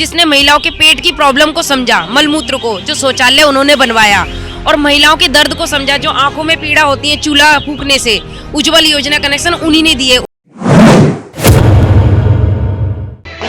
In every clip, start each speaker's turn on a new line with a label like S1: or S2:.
S1: जिसने महिलाओं के पेट की प्रॉब्लम को समझा, मलमूत्र को, जो शौचालय उन्होंने बनवाया और महिलाओं के दर्द को समझा, जो आंखों में पीड़ा होती है चूल्हा फूकने से, उज्जवल योजना कनेक्शन उन्हीं ने दिए।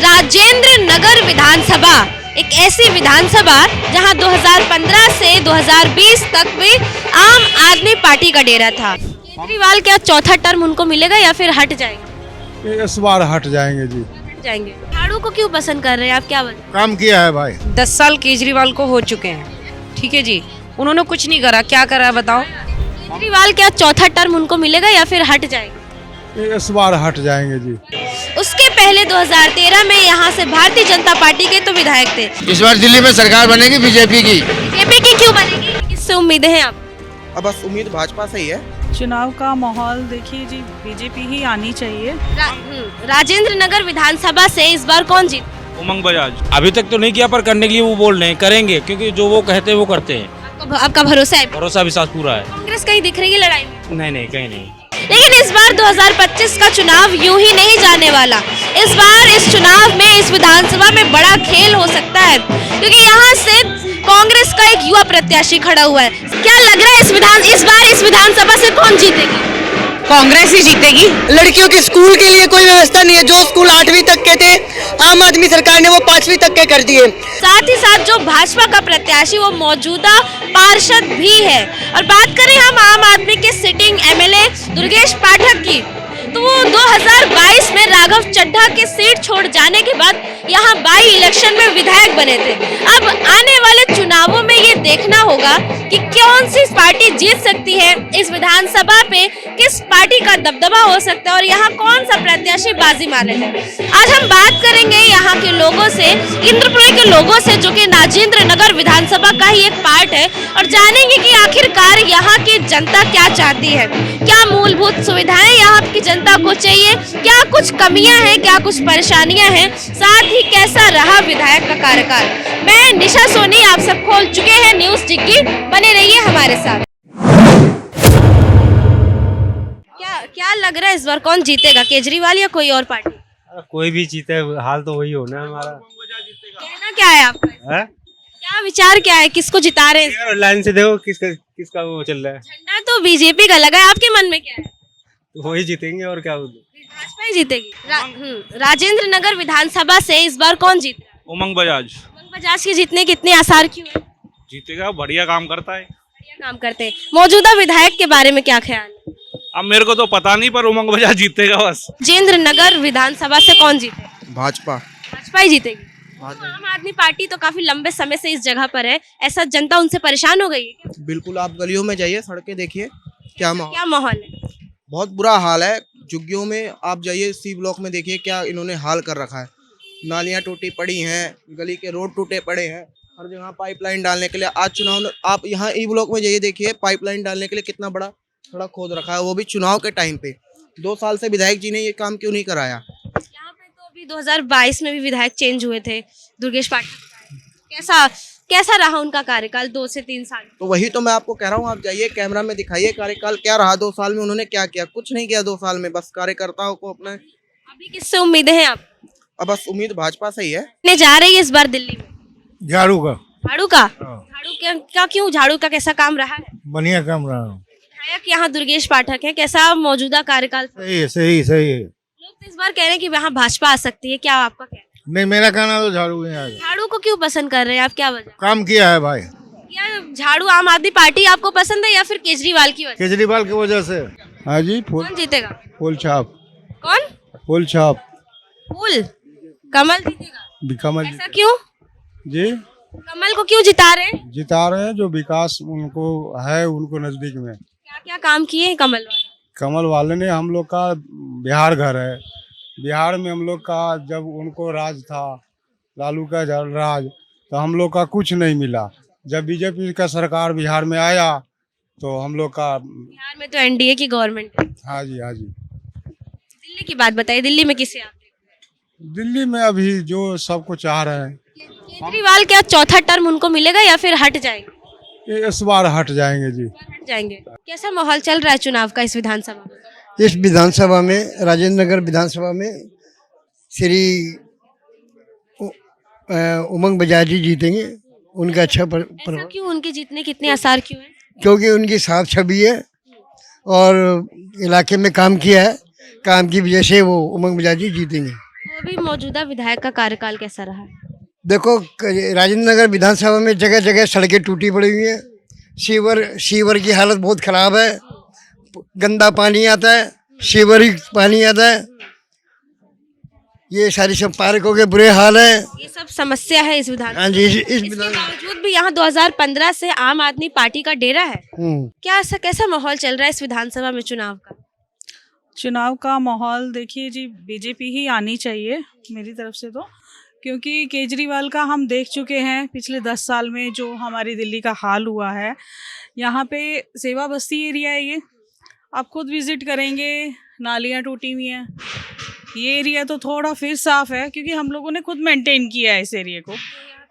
S2: राजेंद्र नगर विधानसभा एक ऐसी विधानसभा जहां 2015 से 2020 तक में आम आदमी पार्टी का डेरा था। केजरीवाल क्या चौथा टर्म उनको मिलेगा या फिर हट जाएंगे?
S3: इस बार हट जाएंगे जी।
S2: हट जाएंगे। झाड़ू को क्यों पसंद कर रहे हैं आप, क्या बताएं?
S3: काम किया है भाई।
S1: 10 साल केजरीवाल को हो चुके हैं, ठीक है जी, उन्होंने कुछ नहीं करा, क्या करा बताओ?
S2: केजरीवाल क्या चौथा टर्म उनको मिलेगा या फिर हट जाएंगे?
S3: इस बार हट जाएंगे जी।
S2: उसके पहले 2013 में यहाँ से भारतीय जनता पार्टी के तो विधायक थे।
S4: इस बार दिल्ली में सरकार बनेगी बीजेपी की।
S2: बीजेपी की क्यों बनेगी, किससे उम्मीदें हैं आप?
S5: अब बस उम्मीद भाजपा से ही है।
S6: चुनाव का माहौल देखिए जी, बीजेपी ही आनी चाहिए।
S2: राजेंद्र नगर विधानसभा से इस बार कौन जीत?
S7: उमंग बजाज। अभी तक तो नहीं किया पर करने के लिए वो बोल रहे हैं, करेंगे, क्योंकि जो वो कहते हैं वो करते हैं।
S2: आपका भरोसा है?
S7: भरोसा विश्वास पूरा है।
S2: कांग्रेस कहीं दिख रही है लड़ाई में?
S7: नहीं, कहीं नहीं।
S2: लेकिन इस बार 2025 का चुनाव यूं ही नहीं जाने वाला। इस बार इस चुनाव में, इस विधानसभा में बड़ा खेल हो सकता है, क्योंकि यहाँ से कांग्रेस का एक युवा प्रत्याशी खड़ा हुआ है। क्या लग रहा है इस बार इस विधानसभा से कौन जीतेगी?
S8: कांग्रेस ही जीतेगी। लड़कियों के स्कूल के लिए कोई व्यवस्था नहीं है। जो स्कूल 8वीं तक के थे, आम आदमी सरकार ने वो 5वीं तक के कर दिए।
S2: साथ ही साथ जो भाजपा का प्रत्याशी वो मौजूदा पार्षद भी है। और बात करें हम आम आदमी के सिटिंग एमएलए दुर्गेश पाठक की, तो वो 2022 में राघव चड्ढा के सीट छोड़ जाने के बाद यहाँ बाई इलेक्शन में विधायक बने थे। अब आने वाले चुनावों में ये देखना होगा कि कौन सी पार्टी जीत सकती है, इस विधानसभा पे किस पार्टी का दबदबा हो सकता है और यहाँ कौन सा प्रत्याशी बाजी मारेगा। आज हम बात करेंगे यहाँ के लोगों से, इंद्रपुरी के लोगों से, जो कि राजेंद्र नगर विधानसभा का ही एक पार्ट है, और जानेंगे कि आखिरकार यहाँ की जनता क्या चाहती है, क्या मूलभूत सुविधाएं यहाँ की जनता को चाहिए, क्या कुछ कमियां हैं, क्या कुछ परेशानियां हैं, साथ ही कैसा रहा विधायक का कार्यकाल। मैं निशा सोनी, आप सब खोल चुके हैं न्यूज़ डिग्गी, बने रहिए हमारे साथ। क्या लग रहा है इस बार कौन जीतेगा, केजरीवाल या कोई और पार्टी?
S7: कोई भी जीते, हाल तो वही होना हमारा।
S2: कहना क्या है आपका? क्या विचार क्या है, किसको जिता रहे हैं?
S7: लाइन से देखो किसका वो चल रहा है।
S2: झंडा तो बीजेपी का लगा है, आपके मन में क्या है?
S7: वही जीतेंगे और क्या।
S2: भाजपा ही जीतेगी। राजेंद्र नगर विधानसभा से इस बार कौन जीतेगा?
S7: उमंग बजाज।
S2: उमंग बजाज के जीतने के इतने आसार क्यों है?
S7: जीतेगा, बढ़िया काम करता है।
S2: बढ़िया काम करते हैं। मौजूदा विधायक के बारे में क्या ख्याल है?
S7: अब मेरे को तो पता नहीं, पर उमंग बजाज जीतेगा बस।
S2: राजेंद्र नगर विधानसभा से कौन जीते?
S5: भाजपा।
S2: भाजपा ही जीतेगी। आम आदमी पार्टी तो काफी लंबे समय से इस जगह पर है, ऐसा जनता उनसे परेशान हो गई है क्या?
S5: बिल्कुल, आप गलियों में जाइए, सड़कें देखिए, क्या
S2: माहौल है।
S5: बहुत बुरा हाल है। झुग्गियों में आप जाइए, सी ब्लॉक में देखिए क्या इन्होंने हाल कर रखा है। नालियां टूटी पड़ी हैं, गली के रोड टूटे पड़े हैं, हर जगह पाइपलाइन डालने के लिए। आज चुनाव, आप यहाँ ई ब्लॉक में जाइए, देखिए पाइपलाइन डालने के लिए कितना बड़ा सड़क खोद रखा है, वो भी चुनाव के टाइम पे। 2 साल से विधायक जी ने ये काम क्यों नहीं कराया?
S2: यहाँ पे तो अभी 2022 में भी विधायक चेंज हुए थे, दुर्गेश पाठक। कैसा रहा उनका कार्यकाल 2 से 3 साल?
S5: तो वही तो मैं आपको कह रहा हूँ, आप जाइए कैमरा में दिखाइए कार्यकाल क्या रहा 2 साल में। उन्होंने क्या किया? कुछ नहीं किया 2 साल में, बस कार्यकर्ताओं को अपना।
S2: अभी किससे उम्मीदें हैं आप?
S5: अब बस उम्मीद भाजपा से ही है।
S2: ने जा रही है इस बार दिल्ली में?
S3: झाड़ू का।
S2: झाड़ू का? झाड़ू क्या क्यों? झाड़ू का कैसा काम रहा है?
S3: बढ़िया काम रहा।
S2: विधायक यहाँ दुर्गेश पाठक है, कैसा मौजूदा कार्यकाल?
S3: सही है।
S2: लोग तो इस बार कह रहे हैं कि यहाँ भाजपा आ सकती है, क्या आपका कहना?
S3: नहीं, मेरा कहना तो झाड़ू ही आएगा।
S2: झाड़ू को क्यों पसंद कर रहे हैं आप, क्या वजह?
S3: काम किया है भाई।
S2: या झाड़ू आम आदमी पार्टी आपको पसंद है या फिर केजरीवाल की वजह?
S3: केजरीवाल की वजह से। हाँ जी।
S2: कौन जीतेगा?
S3: फूल छाप।
S2: कौन?
S3: फूल छाप।
S2: फूल कमल जीतेगा।
S3: कमल।
S2: ऐसा क्यों
S3: जी?
S2: कमल को क्यों जिता रहे हैं?
S3: जिता रहे हैं, जो विकास उनको है, उनको नजदीक में।
S2: क्या क्या काम किए हैं कमल वाले?
S3: कमल वाले ने, हम लोग का बिहार घर है, बिहार में हम लोग का जब उनको राज था, लालू का राज, तो हम लोग का कुछ नहीं मिला। जब बीजेपी का सरकार बिहार में आया तो हम लोग का।
S2: बिहार में तो एनडीए की गवर्नमेंट है।
S3: हाँ जी।
S2: दिल्ली की बात बताइए, दिल्ली में किसे आप देखते हैं?
S3: दिल्ली में अभी जो सबको चाह रहे हैं।
S2: केजरीवाल क्या चौथा टर्म उनको मिलेगा या फिर हट जाएंगे?
S3: इस बार हट जाएंगे जी।
S2: हट जाएंगे। कैसा माहौल चल रहा है चुनाव का इस विधानसभा में?
S8: इस विधानसभा में, राजेंद्र नगर विधानसभा में, श्री
S9: उमंग बजाज जी जीतेंगे। उनका अच्छा
S2: ऐसा क्यों, उनके जीतने कितने आसार क्यों हैं?
S9: क्योंकि उनकी साफ छवि है और इलाके में काम किया है, काम की वजह से वो उमंग बजाज जी जीतेंगे।
S2: तो अभी मौजूदा विधायक का कार्यकाल कैसा रहा?
S9: देखो राजेंद्र नगर विधानसभा में जगह जगह सड़कें टूटी पड़ी हुई हैं, सीवर की हालत बहुत खराब है, गंदा पानी आता है, सीवरेज पानी आता है, ये सारी सब पार्कों के बुरे हाल है।
S2: ये सब समस्या है इस विधान।
S9: हाँ जी, इस
S2: इसके बावजूद भी यहाँ 2015 से आम आदमी पार्टी का डेरा है। कैसा माहौल चल रहा है इस विधानसभा में चुनाव का?
S6: चुनाव का माहौल देखिए जी, बीजेपी ही आनी चाहिए मेरी तरफ से तो, क्योंकि केजरीवाल का हम देख चुके हैं पिछले 10 साल में जो हमारी दिल्ली का हाल हुआ है। यहाँ पे सेवा बस्ती एरिया है, ये आप खुद विजिट करेंगे, नालियाँ टूटी हुई हैं। ये एरिया तो थोड़ा फिर साफ है क्योंकि हम लोगों ने खुद मेंटेन किया है इस एरिया को।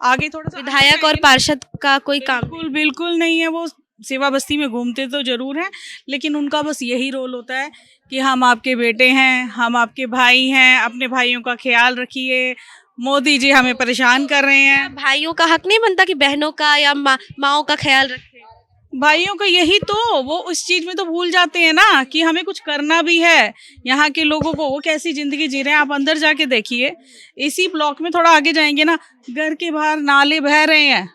S6: आगे थोड़ा सा
S2: विधायक और पार्षद का कोई काम
S6: बिल्कुल नहीं है। वो सेवा बस्ती में घूमते तो जरूर हैं, लेकिन उनका बस यही रोल होता है कि हम आपके बेटे हैं, हम आपके भाई हैं, अपने भाइयों का ख्याल रखिए, मोदी जी हमें परेशान कर रहे हैं।
S2: भाइयों का हक नहीं बनता कि बहनों का या माओं का ख्याल रखें?
S6: भाइयों का यही तो, वो उस चीज में तो भूल जाते हैं ना कि हमें कुछ करना भी है। यहाँ के लोगों को वो कैसी जिंदगी जी रहे हैं, आप अंदर जाके देखिए। इसी ब्लॉक में थोड़ा आगे जाएंगे ना, घर के बाहर नाले बह रहे हैं,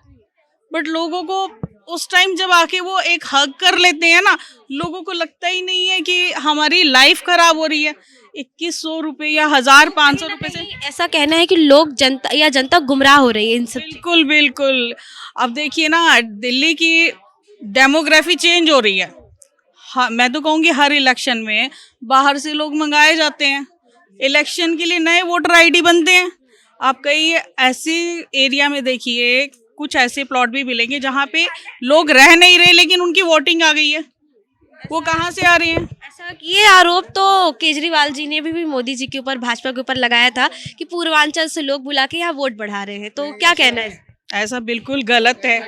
S6: बट लोगों को उस टाइम जब आके वो एक हग कर लेते हैं ना, लोगों को लगता ही नहीं है कि हमारी लाइफ खराब हो रही है। 2100 रुपये या 1500 रुपये से
S2: ऐसा कहना है कि लोग जनता गुमराह हो रही है इन सब।
S6: बिल्कुल। अब देखिए ना, दिल्ली की डेमोग्राफी चेंज हो रही है। हाँ, मैं तो कहूँगी हर इलेक्शन में बाहर से लोग मंगाए जाते हैं, इलेक्शन के लिए नए वोटर आईडी बनते हैं। आप कई ऐसे एरिया में देखिए, कुछ ऐसे प्लॉट भी मिलेंगे जहाँ पे लोग रह नहीं रहे लेकिन उनकी वोटिंग आ गई है। वो कहाँ से आ रही है?
S2: ऐसा ये आरोप तो केजरीवाल जी ने भी मोदी जी के ऊपर, भाजपा के ऊपर लगाया था कि पूर्वांचल से लोग बुला के यहाँ वोट बढ़ा रहे हैं, तो क्या कहना है?
S6: ऐसा बिल्कुल गलत है।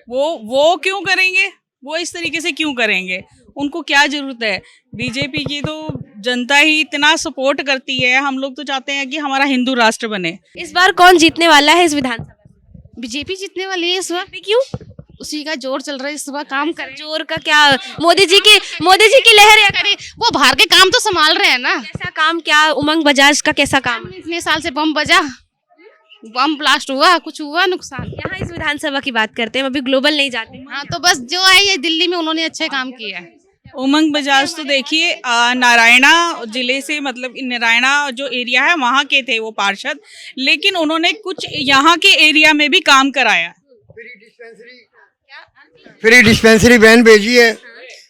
S6: वो क्यों करेंगे? वो इस तरीके से क्यों करेंगे? उनको क्या जरूरत है? बीजेपी की तो जनता ही इतना सपोर्ट करती है। हम लोग तो चाहते हैं कि हमारा हिंदू राष्ट्र बने।
S2: इस बार कौन जीतने वाला है इस विधानसभा?
S10: बीजेपी जीतने वाली है इस बार।
S2: क्यों?
S10: उसी का जोर चल रहा है इस बार। काम करें।
S2: जोर का क्या? मोदी जी की लहर है।
S10: करे वो बाहर के काम तो संभाल रहे हैं ना।
S2: कैसा काम? क्या उमंग बजाज का कैसा काम?
S10: इतने साल से बम बजा, बम ब्लास्ट हुआ, कुछ हुआ नुकसान?
S2: यहाँ इस विधानसभा की बात करते हैं, अभी ग्लोबल नहीं जाते।
S10: हाँ, तो बस जो है ये दिल्ली में उन्होंने अच्छे काम किए हैं।
S6: उमंग बजाज तो देखिए नारायणा जिले से, मतलब नारायणा जो एरिया है वहाँ के थे वो पार्षद, लेकिन उन्होंने कुछ यहाँ के एरिया में भी काम कराया।
S9: फ्री डिस्पेंसरी वैन भेजी है,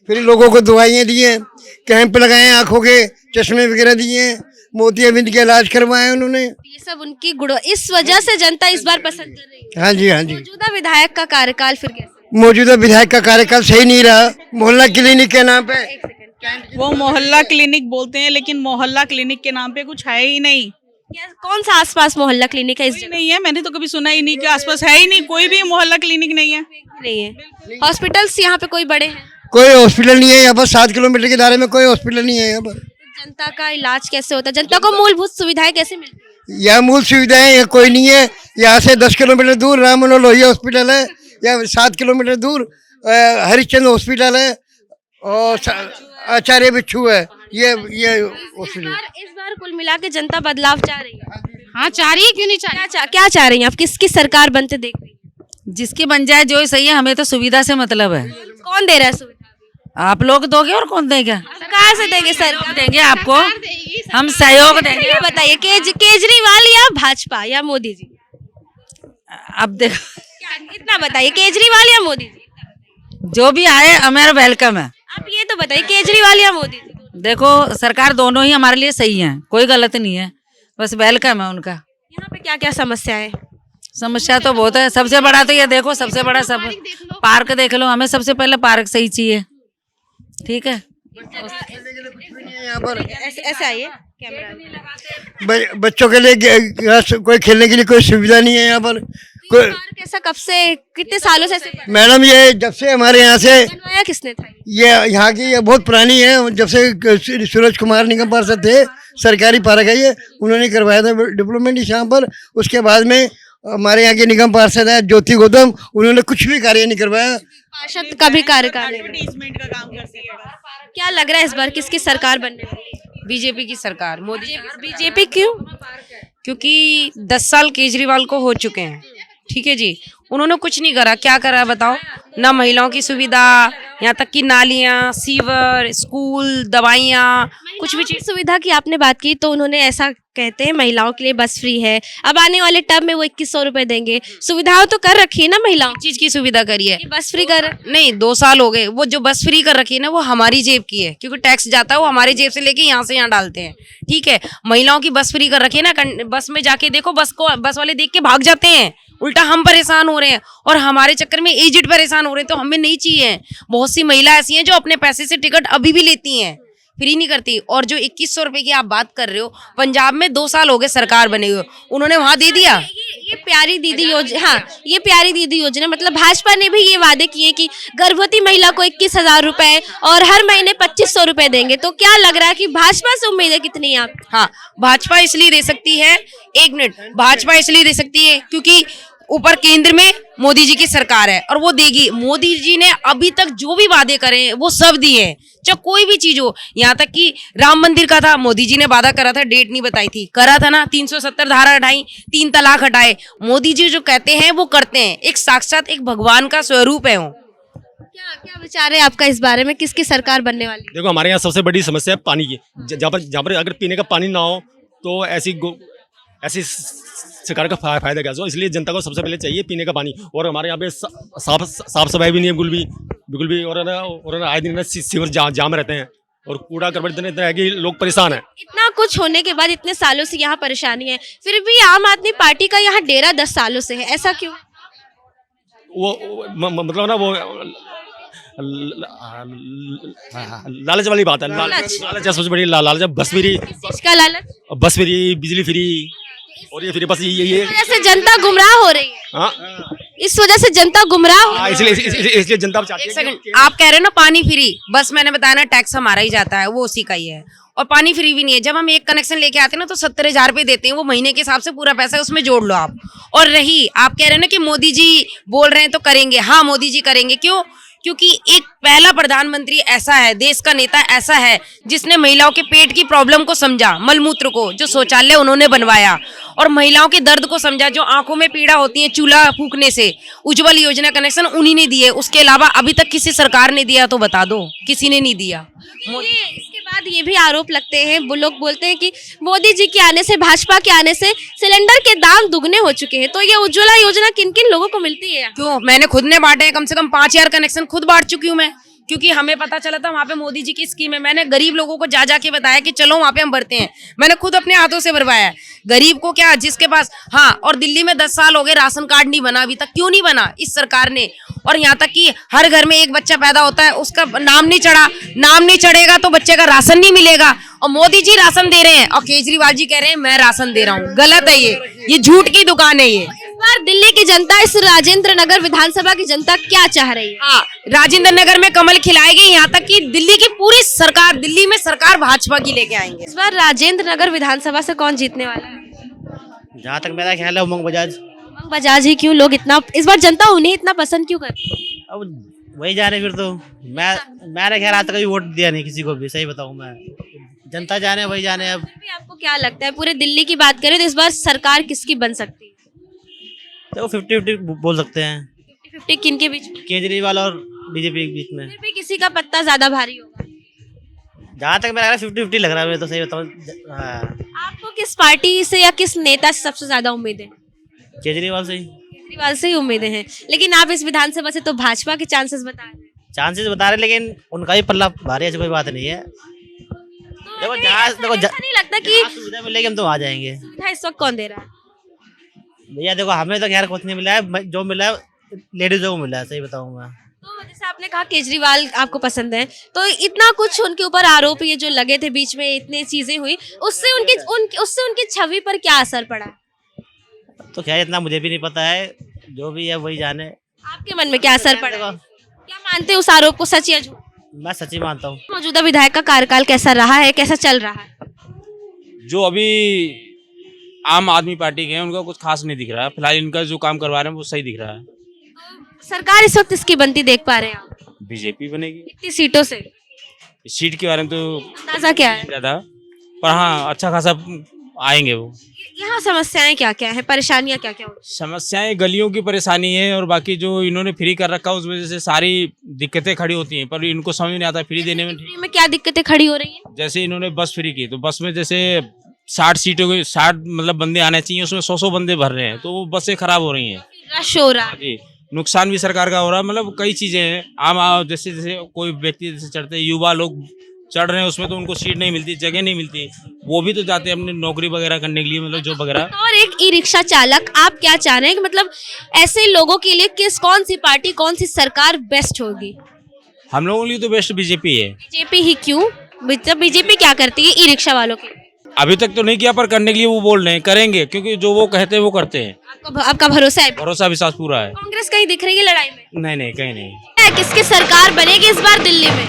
S9: फिर लोगों को दवाइयाँ दी हैं, कैंप लगाए हैं, आंखों के चश्मे वगैरह दिए हैं, मोतियाबिंद के इलाज करवाए उन्होंने।
S2: ये सब उनकी गुण, इस वजह से जनता इस बार पसंद कर रही है।
S9: हाँ जी, हाँ जी।
S2: मौजूदा विधायक का कार्यकाल फिर कैसा?
S9: मौजूदा विधायक का कार्यकाल सही नहीं रहा। मोहल्ला क्लिनिक के नाम पे
S6: वो मोहल्ला क्लिनिक बोलते हैं, लेकिन मोहल्ला क्लिनिक के नाम पे कुछ है ही नहीं।
S2: कौन सा आसपास मोहल्ला क्लिनिक है? इस जगह
S6: नहीं है, मैंने तो कभी सुना ही नहीं कि आसपास है ही नहीं, कोई भी मोहल्ला क्लिनिक नहीं है।
S2: नहीं है। हॉस्पिटल्स यहाँ पे कोई बड़े हैं?
S9: कोई हॉस्पिटल नहीं है यहाँ पर। 7 किलोमीटर के दायरे में कोई हॉस्पिटल नहीं है यहाँ पर।
S2: जनता का इलाज कैसे होता है? जनता को मूलभूत सुविधाएं कैसे मिलती है?
S9: यहाँ मूल सुविधाएं यहाँ कोई नहीं है। यहाँ से 10 किलोमीटर दूर राम मनोहर लोहिया हॉस्पिटल है, या 7 किलोमीटर दूर हरिश्चंद्र हॉस्पिटल है, और आचार्य बिच्छू है। ये हॉस्पिटल।
S2: इस बार कुल मिला के जनता बदलाव चाह रही है।
S10: हाँ, चाह रही है, क्यों नहीं चाह रही?
S2: क्या चाह रही हैं आप? किसकी सरकार बनते देख रही हैं?
S11: जिसकी बन जाए जो सही है, हमें तो सुविधा से मतलब है।
S2: कौन दे रहा है सुविधा?
S11: आप लोग दोगे और कौन देगा?
S2: कहाँ से देंगे? सरकार
S11: देंगे आपको, हम सहयोग देंगे।
S2: ये बताइए, केजरीवाल या भाजपा या मोदी जी?
S11: अब देखो,
S2: इतना बताइए, केजरीवाल या मोदी जी?
S11: जो भी आए हमारा वेलकम है।
S2: आप ये तो बताइए, केजरीवाल या मोदी जी?
S11: देखो, सरकार दोनों ही हमारे लिए सही है, कोई गलत नहीं है, बस वेलकम है उनका।
S2: यहाँ पे क्या क्या समस्याएं?
S11: समस्या तो बहुत है। सबसे बड़ा तो ये देखो, सबसे बड़ा सब पार्क देख लो। हमें सबसे पहले पार्क सही चाहिए, ठीक है?
S9: यहाँ पर
S2: ऐसे आइए,
S9: बच्चों के लिए कोई खेलने के लिए कोई सुविधा नहीं है यहाँ पर। कोई
S2: कैसा, कब से, कितने सालों से?
S9: मैडम, ये जब से हमारे यहाँ से
S2: बनवाया किसने था?
S9: ये यहाँ की ये बहुत पुरानी है। जब से सूरज कुमार निगम पार्षद थे, सरकारी पार्क है ये, उन्होंने करवाया था डेवलपमेंट यहाँ पर। उसके बाद में हमारे यहाँ के निगम पार्षद है ज्योति गौतम, उन्होंने कुछ भी कार्य नहीं करवाया।
S2: पार्षद का भी कार्यकाल नहीं।
S6: एडवर्टीजमेंट का काम करती है।
S2: क्या लग रहा है इस बार किसकी सरकार बनने वाली है?
S1: बीजेपी की सरकार, मोदी जी।
S2: बीजेपी क्यों?
S1: क्योंकि 10 साल केजरीवाल को हो चुके हैं, ठीक है जी। उन्होंने कुछ नहीं करा, क्या करा बताओ? ना महिलाओं की सुविधा, यहाँ तक कि नालियाँ, सीवर, स्कूल, दवाइयाँ, कुछ भी चीज।
S2: सुविधा की आपने बात की तो उन्होंने ऐसा कहते हैं महिलाओं के लिए बस फ्री है, अब आने वाले टर्म में वो 2100 रुपए देंगे। सुविधाओं तो कर रखी है ना महिलाओं,
S1: चीज की सुविधा करी है।
S2: ये बस फ्री कर
S1: नहीं, 2 साल हो गए। वो जो बस फ्री कर रखी है ना, वो हमारी जेब की है, क्योंकि टैक्स जाता है वो हमारी जेब से लेके यहाँ से यहाँ डालते हैं, ठीक है। महिलाओं की बस फ्री कर रखी है ना, बस में जाके देखो, बस वाले देख के भाग जाते हैं, उल्टा हम परेशान हो रहे हैं और हमारे चक्कर में एजेड परेशान हो रहे हैं। तो हमें नहीं चाहिए। बहुत सी महिला ऐसी हैं जो अपने पैसे से टिकट अभी भी लेती हैं, फ्री नहीं करती। और जो 2100 रुपए की आप बात कर रहे हो, पंजाब में 2 साल हो गए सरकार बने हुए, उन्होंने वहां दे दिया।
S2: ये प्यारी दीदी योजना, हाँ ये प्यारी दीदी योजना, मतलब भाजपा ने भी ये वादे किए कि गर्भवती महिला को 21,000 रुपए और हर महीने 2500 रुपए देंगे। तो क्या लग रहा है कि भाजपा से उम्मीदें कितनी है आप?
S1: हाँ, भाजपा इसलिए दे सकती है, 1 मिनट, भाजपा इसलिए दे सकती है क्योंकि ऊपर केंद्र में मोदी जी की सरकार है और वो देगी। मोदी जी ने अभी तक जो भी वादे करे हैं वो सब दिए हैं, चाहे कोई भी चीज हो। यहाँ तक कि राम मंदिर का था, मोदी जी ने वादा करा था, डेट नहीं बताई थी, करा था ना। 370 धारा हटाई, 3 तलाक हटाए। मोदी जी जो कहते हैं वो करते हैं। एक साक्षात एक भगवान का स्वरूप है वो।
S2: क्या क्या विचार है आपका इस बारे में, किसकी सरकार बनने वाली?
S7: देखो, हमारे यहाँ सबसे बड़ी समस्या है पानी की। जहाँ पर अगर पीने का पानी ना हो तो ऐसी सरकार का फायदा क्या? इसलिए जनता को सबसे पहले चाहिए पीने का पानी। और हमारे यहाँ पे साफ सफाई भी नहीं है बिल्कुल भी। और आए दिन सीवर जाम रहते हैं और कूड़ा करबट इतना है कि लोग परेशान हैं।
S2: इतना कुछ होने के बाद इतने सालों से यहाँ परेशानी है, फिर भी आम आदमी पार्टी का यहाँ डेरा 10 सालों से है, ऐसा क्यों?
S7: मतलब ना वो लालच वाली बात है। लालच सबसे बड़ी लालच। बस फ्री,
S2: इसका लालच,
S7: बस फ्री, बिजली फ्री, और ये फिर बस ये
S2: इस वजह से जनता गुमराह हो रही है।
S7: हाँ,
S2: इस वजह से जनता गुमराह हो।
S7: इसलिए जनता चाहती है।
S1: एक सेकंड, आप कह रहे हो ना पानी फ्री, बस मैंने बताया ना टैक्स हमारा ही जाता है, वो उसी का ही है। और पानी फ्री भी नहीं है। जब हम एक कनेक्शन लेके आते हैं ना तो 70,000 रुपए देते हैं, वो महीने के हिसाब से पूरा पैसा है, उसमें जोड़ लो आप। और रही आप कह रहे हो ना कि मोदी जी बोल रहे हैं तो करेंगे, हाँ मोदी जी करेंगे। क्यों? क्योंकि एक पहला प्रधानमंत्री ऐसा है, देश का नेता ऐसा है जिसने महिलाओं के पेट की प्रॉब्लम को समझा, मलमूत्र को, जो शौचालय उन्होंने बनवाया, और महिलाओं के दर्द को समझा, जो आंखों में पीड़ा होती है चूल्हा फूकने से। उज्जवल योजना कनेक्शन उन्हीं ने दिए, उसके अलावा अभी तक किसी सरकार ने दिया तो बता दो, किसी ने नहीं दिया।
S2: इसके बाद ये भी आरोप लगते हैं, वो लोग बोलते हैं कि मोदी जी के आने से, भाजपा के आने से सिलेंडर के दाम दुगने हो चुके हैं। तो ये उज्ज्वला योजना किन किन लोगों को मिलती है?
S1: क्यों? मैंने खुद ने बांटे हैं, कम से कम 5000 कनेक्शन खुद बांट चुकी हूँ मैं, क्योंकि हमें पता चला था वहाँ पे मोदी जी की स्कीम है। मैंने गरीब लोगों को जा के बताया कि चलो वहाँ पे हम भरते हैं। मैंने खुद अपने हाथों से भरवाया है। गरीब को क्या, जिसके पास, हाँ। और दिल्ली में 10 साल हो गए राशन कार्ड नहीं बना अभी तक। क्यों नहीं बना? इस सरकार ने। और यहाँ तक कि हर घर में एक बच्चा पैदा होता है, उसका नाम नहीं चढ़ा, नाम नहीं चढ़ेगा तो बच्चे का राशन नहीं मिलेगा। और मोदी जी राशन दे रहे हैं और केजरीवाल जी कह रहे हैं मैं राशन दे रहा हूँ। गलत है ये झूठ की दुकान है ये।
S2: इस बार दिल्ली की जनता, इस राजेंद्र नगर विधानसभा की जनता क्या चाह रही है?
S1: हाँ, राजेंद्र नगर में कमल खिलाएगी। यहाँ तक कि दिल्ली की पूरी सरकार, दिल्ली में सरकार भाजपा की लेके आएंगे।
S2: इस बार राजेंद्र नगर विधानसभा से कौन जीतने वाला है?
S5: जहाँ तक मेरा ख्याल है उमंग बजाज।
S2: उमंग बजाज ही क्यों? लोग इतना इस बार जनता उन्हें इतना पसंद क्यों करती है?
S5: अब वही जाने फिर तो। मैंने खैर आज तक कभी वोट दिया नहीं किसी को भी, सही बताऊँ मैं। जनता जाने वही जाने। अब
S2: आपको क्या लगता है, पूरे दिल्ली की बात करें तो इस बार सरकार किसकी बन सकती है?
S5: तो 50-50 बोल सकते हैं।
S2: 50-50 किन के बीच?
S5: केजरीवाल और बीजेपी के बीच में।
S2: फिर भी किसी का पत्ता ज्यादा भारी होगा।
S5: जहाँ तक मेरा 50-50 लग रहा है मुझे तो, सही बताऊँ।
S2: आपको किस पार्टी से या किस नेता से सबसे ज्यादा उम्मीद है?
S5: केजरीवाल से ही।
S2: केजरीवाल से ही उम्मीदें हैं, लेकिन आप इस विधानसभा से तो भाजपा के चांसेस बता रहे हैं।
S5: चांसेस बता रहे, लेकिन उनका भी पल्ला भारी, ऐसी कोई बात नहीं है। देखो
S2: ऐसा नहीं लगता कि
S5: सुविधा मिलेगी हम तो आ जाएंगे।
S2: सुविधा इस वक्त कौन दे रहा है?
S5: भैया देखो, हमें तो खैर कुछ नहीं मिला है, जो मिला है लेडीजों को मिला है, सही बताऊँ मैं।
S2: तो जैसे आपने कहा केजरीवाल आपको पसंद है, तो इतना कुछ उनके ऊपर आरोप ये जो लगे थे बीच में, इतनी चीजें हुई, उससे उनकी छवि पर क्या असर पड़ा?
S5: तो खैर इतना मुझे भी नहीं पता है, जो भी है वही जाने।
S2: आपके मन में क्या असर पड़ा? क्या मानते हैं उस आरोप को, सच या झूठ?
S5: मैं सच्ची मानता हूँ।
S2: मौजूदा विधायक का कार्यकाल कैसा रहा है, कैसा चल रहा है?
S7: जो अभी
S12: आम आदमी पार्टी के हैं, उनका कुछ खास नहीं दिख रहा है फिलहाल। इनका जो काम करवा रहे हैं वो सही दिख रहा है।
S2: सरकार इस वक्त इसकी बनती देख पा रहे हैं आप?
S12: बीजेपी बनेगी।
S2: कितनी सीटों से?
S12: इस सीट के बारे में तो
S2: अंदाजा क्या है?
S12: ज्यादा, पर हाँ अच्छा खासा आएंगे वो।
S2: यहाँ समस्याएं क्या क्या है, परेशानियां क्या क्या होती
S12: समस्याएं गलियों की परेशानी है, और बाकी जो इन्होंने फ्री कर रखा है उस वजह से सारी दिक्कतें खड़ी होती हैं, पर इनको समझ नहीं आता फ्री देने में।
S2: हैं? में क्या दिक्कतें खड़ी हो रही हैं?
S12: जैसे इन्होंने बस फ्री की, तो बस में जैसे 60 सीटों के 60 मतलब बंदे आने चाहिए, उसमें 100 बंदे भर रहे हैं, तो वो बसें खराब हो रही हैं।
S2: रश हो रहा है।
S12: जी, नुकसान भी सरकार का हो रहा है। मतलब कई चीजें हैं। जैसे जैसे कोई व्यक्ति जैसे चढ़ते हैं, युवा लोग चढ़ रहे हैं उसमें, तो उनको सीट नहीं मिलती, जगह नहीं मिलती, वो भी तो जाते हैं अपनी नौकरी वगैरह करने के लिए, मतलब जॉब वगैरह।
S2: और एक ई रिक्शा चालक, आप क्या चाह रहे हैं कि मतलब ऐसे लोगों के लिए कौन सी पार्टी, कौन सी सरकार बेस्ट होगी?
S12: हम लोगों के लिए तो बेस्ट बीजेपी है।
S2: बीजेपी ही क्यों? बीजेपी क्या करती है ई रिक्शा वालों के?
S12: अभी तक तो नहीं किया, पर करने के लिए वो बोल रहे हैं, करेंगे, क्योंकि जो वो कहते हैं वो करते हैं।
S2: आपका भरोसा है?
S12: भरोसा विश्वास पूरा है।
S2: कांग्रेस कहीं दिख रही है लड़ाई में?
S12: नहीं कहीं नहीं।
S2: किसकी सरकार बनेगी इस बार दिल्ली में?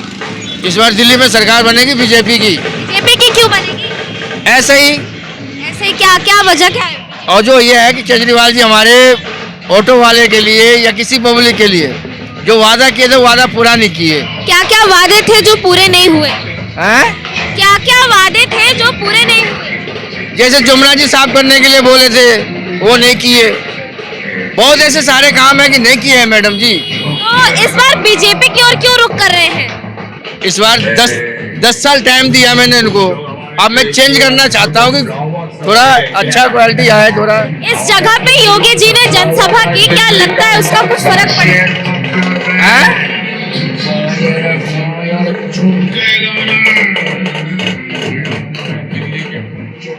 S4: इस बार दिल्ली में सरकार बनेगी बीजेपी की।
S2: बीजेपी की क्यों बनेगी?
S4: ऐसे ही।
S2: ऐसे ही क्या वजह क्या है?
S4: और जो ये है कि केजरीवाल जी हमारे ऑटो वाले के लिए या किसी पब्लिक के लिए जो वादा किए थे, वादा पूरा नहीं किए।
S2: क्या क्या वादे थे जो पूरे नहीं हुए?
S4: हैं?
S2: क्या वादे थे जो पूरे नहीं हुए?
S4: जैसे जमुना जी साफ करने के लिए बोले थे, वो नहीं किए। बहुत ऐसे सारे काम है कि नहीं किए हैं मैडम जी।
S2: तो इस बार बीजेपी की ओर क्यों रुख कर रहे हैं?
S4: इस बार 10 साल टाइम दिया मैंने इनको। अब मैं चेंज करना चाहता हूँ कि थोड़ा अच्छा क्वालिटी आए थोड़ा।
S2: इस जगह पे योगी जी ने जनसभा की, क्या लगता है उसका कुछ फर्क पड़ेगा?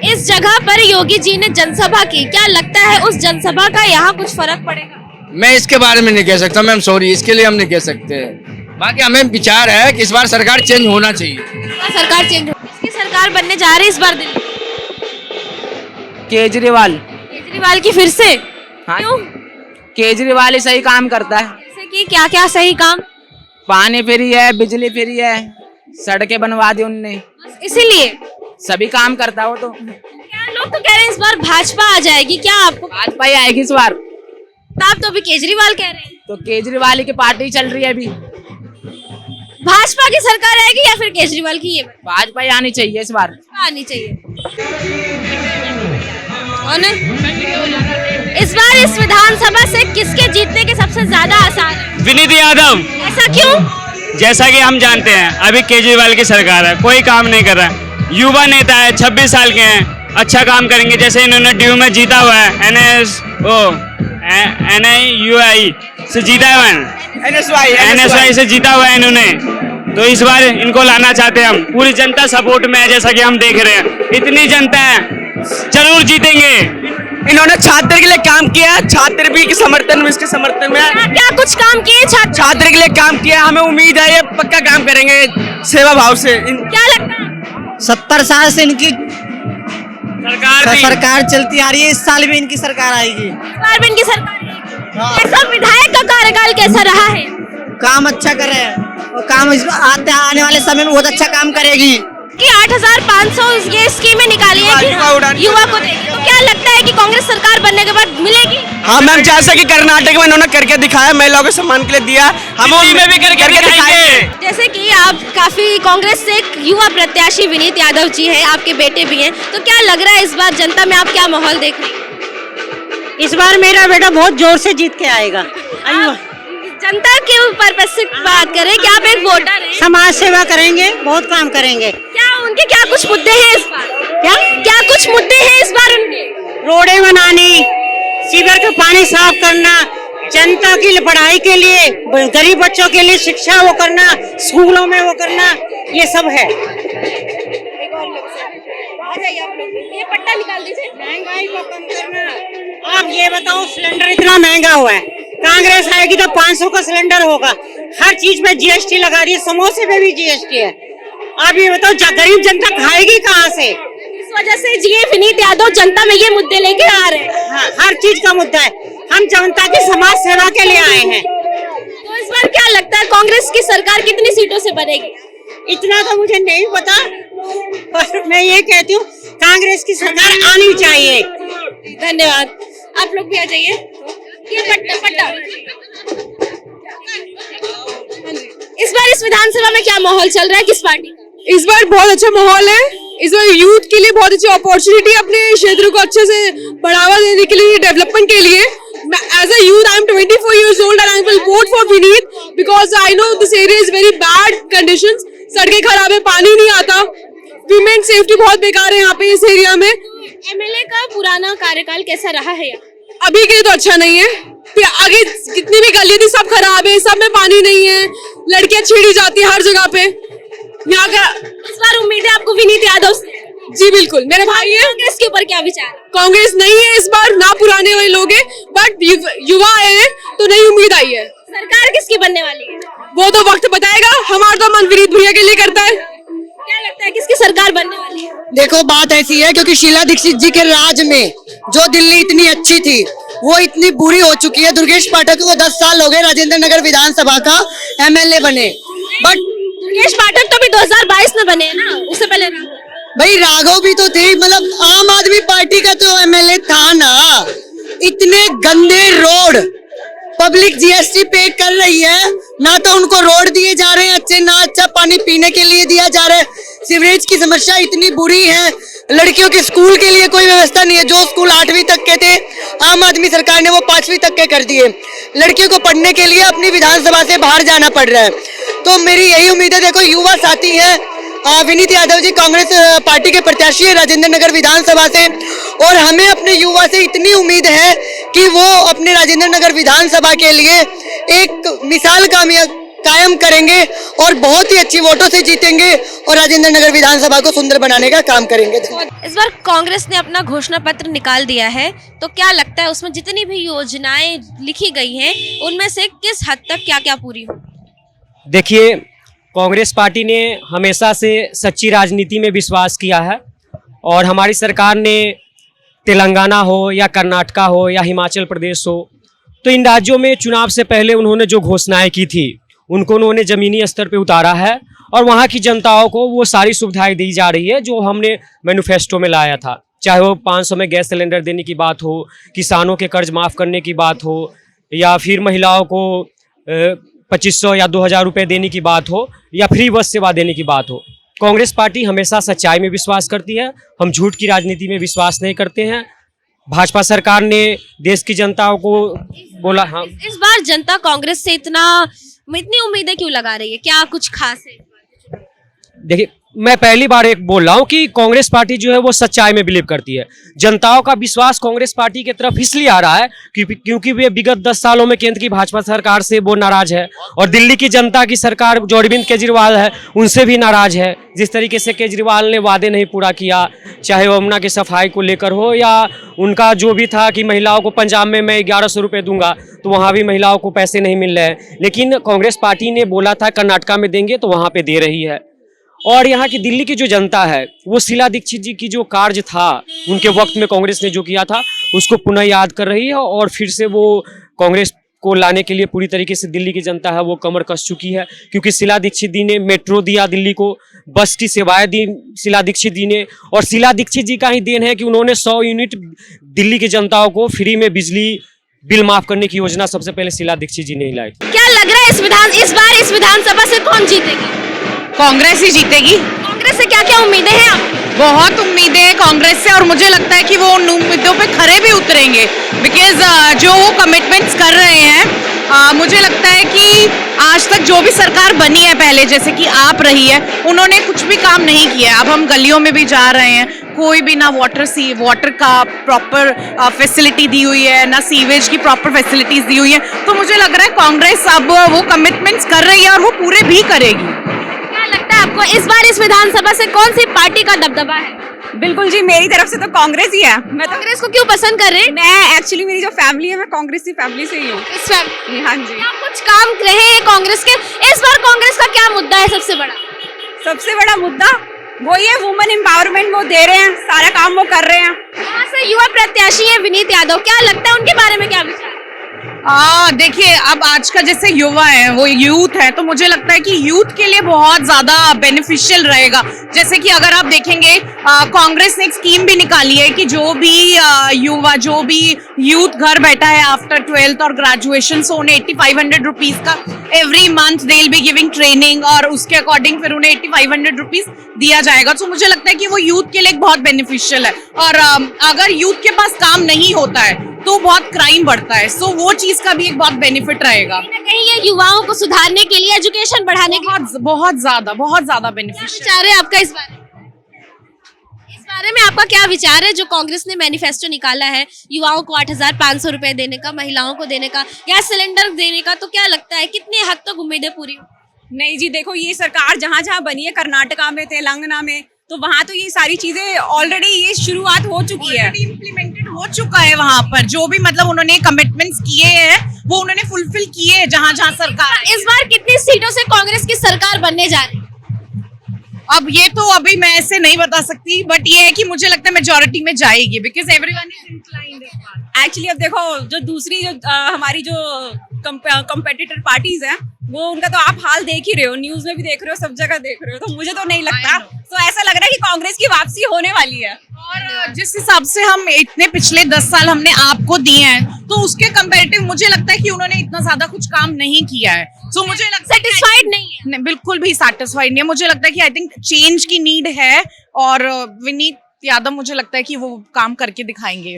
S2: इस जगह पर योगी जी ने जनसभा की, क्या लगता है उस जनसभा का यहाँ कुछ फर्क पड़ेगा?
S4: मैं इसके बारे में नहीं कह सकता मैम, सॉरी, इसके लिए हम नहीं कह सकते। बाकी हमें विचार है कि इस बार सरकार चेंज होना चाहिए।
S2: सरकार चेंज हो, किसकी सरकार बनने जा रही है इस बार दिल्ली?
S8: केजरीवाल
S2: की फिर से?
S8: हाँ,
S2: क्यों?
S8: केजरीवाल ही सही काम करता है।
S2: जैसे कि क्या क्या सही काम?
S8: पानी फ्री है, बिजली फ्री है, सड़कें बनवा दी उनने,
S2: इसीलिए
S8: सभी काम करता है वो। तो
S2: क्या लोग तो कह रहे हैं इस बार भाजपा आ जाएगी, क्या आपको?
S8: भाजपा ही आएगी इस बार।
S2: आप तो अभी केजरीवाल कह रहे हैं।
S8: तो केजरीवाल की पार्टी चल रही है अभी।
S2: भाजपा की सरकार आएगी या फिर केजरीवाल की? ये
S8: भाजपा ही आनी चाहिए इस बार।
S2: आनी चाहिए। और इस बार इस विधानसभा से किसके जीतने के सबसे ज्यादा आसार है?
S13: विनीत यादव।
S2: ऐसा क्यों?
S13: जैसा कि हम जानते हैं अभी केजरीवाल की सरकार है, कोई काम नहीं कर रहा है। युवा नेता है, 26 साल के हैं, अच्छा काम करेंगे। जैसे इन्होंने ड्यू में जीता हुआ है, NIUI से जीता हुआ है, NSY से जीता हुआ है इन्होंने, तो इस बार इनको लाना चाहते हैं हम। पूरी जनता सपोर्ट में है, जैसा कि हम देख रहे हैं, इतनी जनता है, जरूर जीतेंगे।
S8: इन्होंने छात्र के लिए काम किया, छात्र भी के समर्थन में, इसके समर्थन में
S2: क्या कुछ काम किए
S8: छात्र के लिए काम किया। हमें उम्मीद है ये पक्का काम करेंगे सेवा भाव से।
S2: क्या लगता है?
S8: 70 साल से इनकी
S13: सरकार
S8: चलती आ रही है, इस साल भी इनकी सरकार आएगी।
S2: इस बार भी इनकी सरकार आएगी। ऐसा विधायक का कार्यकाल कैसा रहा है?
S8: काम अच्छा कर रहे हैं और काम आने वाले समय में बहुत अच्छा काम करेगी।
S2: कि 8,500 ये स्कीमें निकाली है कि युवा को देगी, तो क्या लगता है कि कांग्रेस सरकार बनने के बाद मिलेगी?
S8: हाँ मैम, जैसा कि कर्नाटक में इन्होंने करके दिखाया, महिलाओं के सम्मान के लिए दिया, हम में भी करके दिखाएंगे।
S2: जैसे कि आप काफी कांग्रेस से एक युवा प्रत्याशी विनीत यादव जी हैं, आपके बेटे भी हैं, तो क्या लग रहा है इस बार जनता में आप क्या माहौल देख रहे हैं?
S8: इस बार मेरा बेटा बहुत जोर से जीत के आएगा।
S2: जनता के ऊपर बात करें कि आप एक वोटर हैं,
S8: समाज सेवा करेंगे, बहुत काम करेंगे।
S2: क्या उनके क्या कुछ मुद्दे हैं इस बार? क्या कुछ मुद्दे हैं इस बार उनके?
S8: रोडें बनानी, सीवर का पानी साफ करना, जनता की पढ़ाई के लिए, गरीब बच्चों के लिए शिक्षा वो करना, स्कूलों में वो करना, ये सब है।
S2: ये पट्टा निकाल दीजिए।
S8: महंगाई को कम करना। आप ये बताओ, सिलेंडर इतना महंगा हुआ है, कांग्रेस आएगी तो 500 का सिलेंडर होगा। हर चीज में जीएसटी लगा रही है, समोसे में भी जीएसटी है। आप ये बताओ, गरीब जनता खाएगी कहाँ से?
S2: इस वजह से जी विनीत यादव जनता में ये मुद्दे लेके आ रहे हैं।
S8: हाँ, हर चीज का मुद्दा है। हम जनता की समाज सेवा के लिए आए हैं।
S2: तो इस बार क्या लगता है कांग्रेस की सरकार कितनी सीटों से बनेगी?
S8: इतना तो मुझे नहीं पता, पर मैं ये कहती हूँ कांग्रेस की सरकार आनी चाहिए।
S2: धन्यवाद। आप लोग भी आ जाइए। ये पट्टा पट्टा। इस बार इस विधानसभा में क्या माहौल चल रहा है, किस पार्टी का?
S6: इस बार बहुत अच्छा माहौल है। इस बार यूथ के लिए बहुत अच्छी अपॉर्चुनिटी, अपने क्षेत्र को अच्छे से बढ़ावा देने के लिए, डेवलपमेंट के लिए। As a youth, I am 24 years old and I will vote for Vineet because I know this area is very bad conditions. सड़कें खराब है, पानी नहीं आता, विमेन सेफ्टी बहुत बेकार है यहाँ पे इस एरिया में।
S2: एमएलए का पुराना कार्यकाल कैसा रहा है यहाँ?
S6: अभी के लिए तो अच्छा नहीं है, फिर आगे जितनी भी गली थी सब खराब है, सब में पानी नहीं है, लड़कियां छेड़ी जाती है हर जगह पे। यहाँ का
S2: इस बार उम्मीद है आपको विनीत यादव से?
S6: जी बिल्कुल, मेरे भाई है।
S2: कांग्रेस के ऊपर क्या विचार?
S6: कांग्रेस नहीं है इस बार, ना पुराने वाले लोग हैं, बट युवा है तो नई उम्मीद आई है।
S2: सरकार किसकी बनने वाली है?
S6: वो तो वक्त बताएगा, हमारा तो मन विनीत भैया के लिए करता है।
S2: क्या लगता है किसकी सरकार बनने वाली है?
S8: देखो बात ऐसी है, क्योंकि शीला दीक्षित जी के राज में जो दिल्ली इतनी अच्छी थी वो इतनी बुरी हो चुकी है। दुर्गेश पाठक को 10 साल हो गए राजेंद्र नगर विधानसभा का एमएलए बने, बट
S2: दुर्गेश पाठक तो भी 2022 में बने हैं ना, उससे पहले
S8: भाई राघव भी तो थे, मतलब आम आदमी पार्टी का तो एमएलए था ना। इतने गंदे रोड, पब्लिक जीएसटी पे कर रही है, ना तो उनको रोड दिए जा रहे हैं अच्छे, ना अच्छा पानी पीने के लिए दिया जा रहा है। सीवरेज की समस्या इतनी बुरी है, लड़कियों के स्कूल के लिए कोई व्यवस्था नहीं है। जो स्कूल 8वीं तक के थे, आम आदमी सरकार ने वो 5वीं तक के कर दिए। लड़कियों को पढ़ने के लिए अपनी विधानसभा से बाहर जाना पड़ रहा है। तो मेरी यही उम्मीद है, देखो युवा साथी है विनीत यादव जी, कांग्रेस पार्टी के प्रत्याशी है राजेंद्र नगर विधानसभा से, और हमें अपने युवा से इतनी उम्मीद है कि वो अपने राजेंद्र नगर विधानसभा के लिए एक मिसाल कायम करेंगे और बहुत ही अच्छी वोटों से जीतेंगे और राजेंद्र नगर विधानसभा को सुंदर बनाने का काम करेंगे।
S2: इस बार कांग्रेस ने अपना घोषणा पत्र निकाल दिया है, तो क्या लगता है उसमें जितनी भी योजनाएं लिखी गई हैं उनमें से किस हद तक क्या क्या पूरी हो?
S13: देखिए, कांग्रेस पार्टी ने हमेशा से सच्ची राजनीति में विश्वास किया है और हमारी सरकार ने तेलंगाना हो या कर्नाटका हो या हिमाचल प्रदेश हो, तो इन राज्यों में चुनाव से पहले उन्होंने जो घोषणाएं की थी उनको उन्होंने ज़मीनी स्तर पे उतारा है और वहाँ की जनताओं को वो सारी सुविधाएं दी जा रही है जो हमने मैनिफेस्टो में लाया था। चाहे वो 500 में गैस सिलेंडर देने की बात हो, किसानों के कर्ज माफ़ करने की बात हो, या फिर महिलाओं को 2500 या 2000 रुपये देने की बात हो, या फ्री बस सेवा देने की बात हो। कांग्रेस पार्टी हमेशा सच्चाई में विश्वास करती है, हम झूठ की राजनीति में विश्वास नहीं करते हैं। भाजपा सरकार ने देश की जनताओं को बोला। हाँ,
S2: इस बार जनता कांग्रेस से इतनी उम्मीदें क्यों लगा रही है, क्या कुछ खास है?
S13: देखिए, मैं पहली बार एक बोल रहा हूँ कि कांग्रेस पार्टी जो है वो सच्चाई में बिलीव करती है। जनताओं का विश्वास कांग्रेस पार्टी की तरफ इसलिए आ रहा है क्योंकि वे विगत 10 सालों में केंद्र की भाजपा सरकार से वो नाराज है और दिल्ली की जनता की सरकार जो अरविंद केजरीवाल है उनसे भी नाराज है। जिस तरीके से केजरीवाल ने वादे नहीं पूरा किया, चाहे वो यमुना की सफाई को लेकर हो या उनका जो भी था कि महिलाओं को पंजाब में मैं 1100 रुपये दूंगा, तो वहाँ भी महिलाओं को पैसे नहीं मिल रहे हैं। लेकिन कांग्रेस पार्टी ने बोला था कर्नाटका में देंगे, तो वहाँ पे दे रही है। और यहाँ की दिल्ली की जो जनता है वो शीला दीक्षित जी की जो कार्य था उनके वक्त में कांग्रेस ने जो किया था उसको पुनः याद कर रही है और फिर से वो कांग्रेस को लाने के लिए पूरी तरीके से दिल्ली की जनता है वो कमर कस चुकी है। क्योंकि शीला दीक्षित जी ने मेट्रो दिया दिल्ली को, बस की सेवाएं दी शीला दीक्षित जी ने, और शीला दीक्षित जी का ही देन है कि उन्होंने 100 यूनिट दिल्ली की जनताओं को फ्री में बिजली बिल माफ करने की योजना सबसे पहले शीला दीक्षित जी ने ही लाई।
S2: क्या लग रहा है इस बार इस विधानसभा से कौन जीतेगी?
S6: कांग्रेस ही जीतेगी।
S2: कांग्रेस से क्या क्या उम्मीदें हैं आपको?
S6: बहुत उम्मीदें हैं कांग्रेस से, और मुझे लगता है कि वो उन उम्मीदों पे खरे भी उतरेंगे, बिकॉज जो वो कमिटमेंट्स कर रहे हैं, मुझे लगता है कि आज तक जो भी सरकार बनी है पहले, जैसे कि आप रही है, उन्होंने कुछ भी काम नहीं किया। अब हम गलियों में भी जा रहे हैं, कोई भी ना वाटर का प्रॉपर फैसिलिटी दी हुई है, ना सीवेज की प्रॉपर फैसिलिटीज दी हुई है। तो मुझे लग रहा है कांग्रेस अब वो कमिटमेंट्स कर रही है और वो पूरे भी करेगी।
S2: लगता है आपको इस बार इस विधानसभा से कौन सी पार्टी का दबदबा है?
S6: बिल्कुल जी, मेरी तरफ से तो कांग्रेस ही है। मैं तो
S2: कांग्रेस को क्यों पसंद कर रहे हैं?
S6: मैं एक्चुअली मेरी जो फैमिली है मैं कांग्रेस की फैमिली से ही हूँ।
S2: इस फैमिली?
S6: हाँ जी।
S2: आप कुछ काम रहे हैं कांग्रेस के, इस बार कांग्रेस का क्या मुद्दा है सबसे बड़ा?
S6: सबसे बड़ा मुद्दा वो ये वुमेन एम्पावरमेंट वो दे रहे हैं, सारा काम वो कर रहे हैं।
S2: यहाँ से युवा प्रत्याशी है विनीत यादव, क्या लगता है उनके बारे में क्या विचार?
S6: देखिए अब आज का जैसे युवा है वो यूथ है तो मुझे लगता है कि यूथ के लिए बहुत ज्यादा बेनिफिशियल रहेगा। जैसे कि अगर आप देखेंगे कांग्रेस ने एक स्कीम भी निकाली है कि जो भी युवा जो भी यूथ घर बैठा है आफ्टर 12th और ग्रेजुएशन सो उन्हें 8500 रुपीज का every month they will be giving training और उसके अकॉर्डिंग फिर उन्हें 8500 रुपीज दिया जाएगा। तो मुझे लगता है कि वो यूथ के लिए बहुत बेनिफिशियल है। और अगर यूथ के पास काम नहीं होता है तो बहुत क्राइम बढ़ता है, सो वो चीज का भी एक बहुत बेनिफिट रहेगा।
S2: कहीं ना कहीं ये युवाओं को सुधारने के लिए, एजुकेशन बढ़ाने के लिए
S6: बहुत ज्यादा बेनिफिशियल।
S2: विचार है आपका इस बारे में आपका क्या विचार है? जो कांग्रेस ने मैनिफेस्टो निकाला है युवाओं को 8,500 रुपए देने का, महिलाओं को देने का, गैस सिलेंडर देने का, तो क्या लगता है कितने हद तक उम्मीदें पूरी?
S6: नहीं जी, देखो ये सरकार जहाँ जहाँ बनी है, कर्नाटका में, तेलंगाना में, तो वहाँ तो ये सारी चीजें ऑलरेडी ये शुरुआत हो चुकी है, इम्प्लीमेंटेड हो चुका है। वहाँ पर जो भी मतलब उन्होंने कमिटमेंट्स किए हैं वो उन्होंने फुलफिल किए हैं जहाँ जहाँ सरकार।
S2: इस बार कितनी सीटों से कांग्रेस की सरकार बनने जा रही है?
S6: अब ये तो अभी मैं ऐसे नहीं बता सकती, बट ये है कि मुझे लगता है मेजोरिटी में जाएगी because everyone is inclined. Actually अब देखो जो दूसरी हमारी जो कंपेटिटर पार्टीज हैं वो उनका तो आप हाल देख ही रहे हो, न्यूज में भी देख रहे हो, सब जगह देख रहे हो, तो मुझे तो नहीं लगता। तो ऐसा लग रहा है कि कांग्रेस की वापसी होने वाली है। और जिस हिसाब से हम इतने पिछले 10 साल हमने आपको दिए हैं तो उसके कंपैरेटिव मुझे लगता है कि उन्होंने इतना ज्यादा कुछ काम नहीं किया है। सो मुझे लगता है
S2: सेटिस्फाइड नहीं है।
S6: नहीं, बिल्कुल भी सेटिस्फाइड नहीं है। मुझे लगता है कि आई थिंक चेंज की नीड है और विनीत यादव मुझे लगता है कि वो काम करके दिखाएंगे।